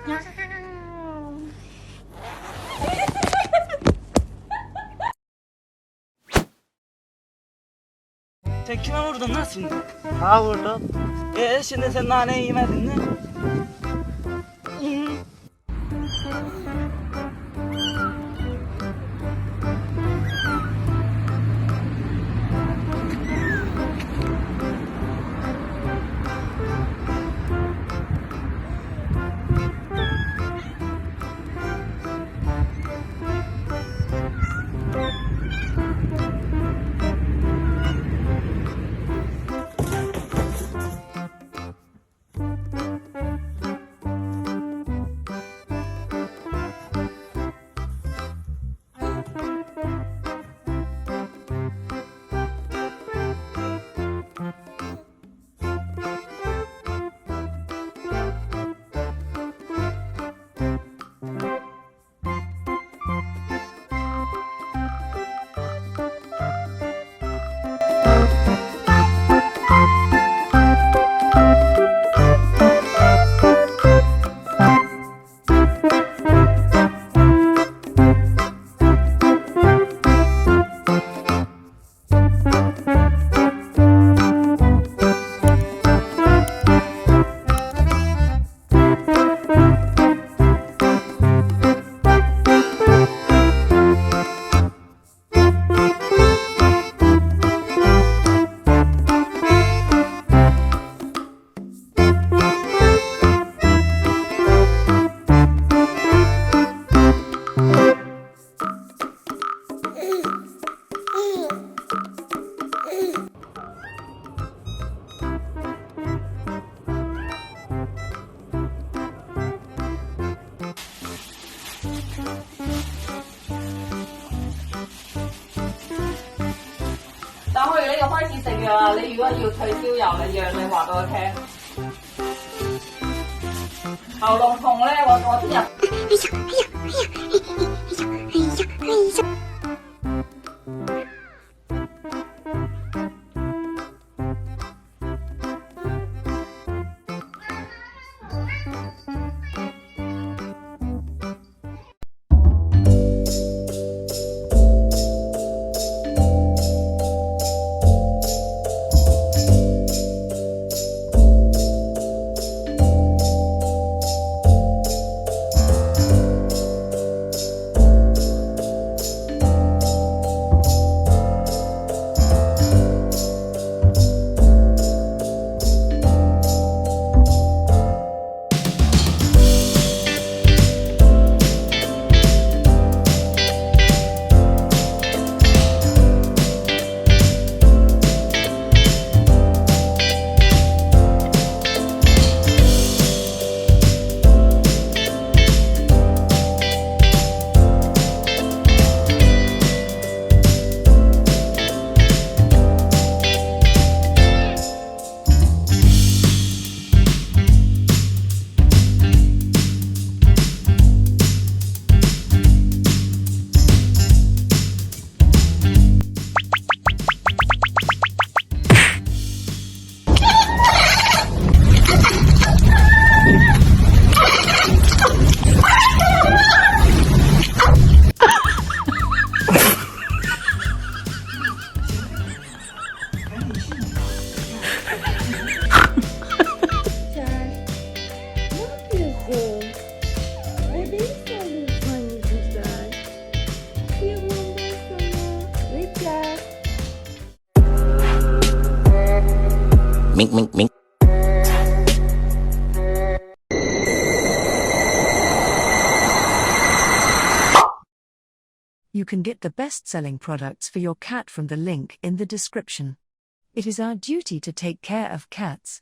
Sen kime vurdun lan şimdi? Ha vurdum. Şimdi sen naneyi yemedin mi?等佢呢個開始食藥啦，你如果要退燒油，你藥你話俾我聽。喉嚨痛咧，我聽日。Mink, mink, mink. You can get the best-selling products for your cat from the link in the description. It is our duty to take care of cats.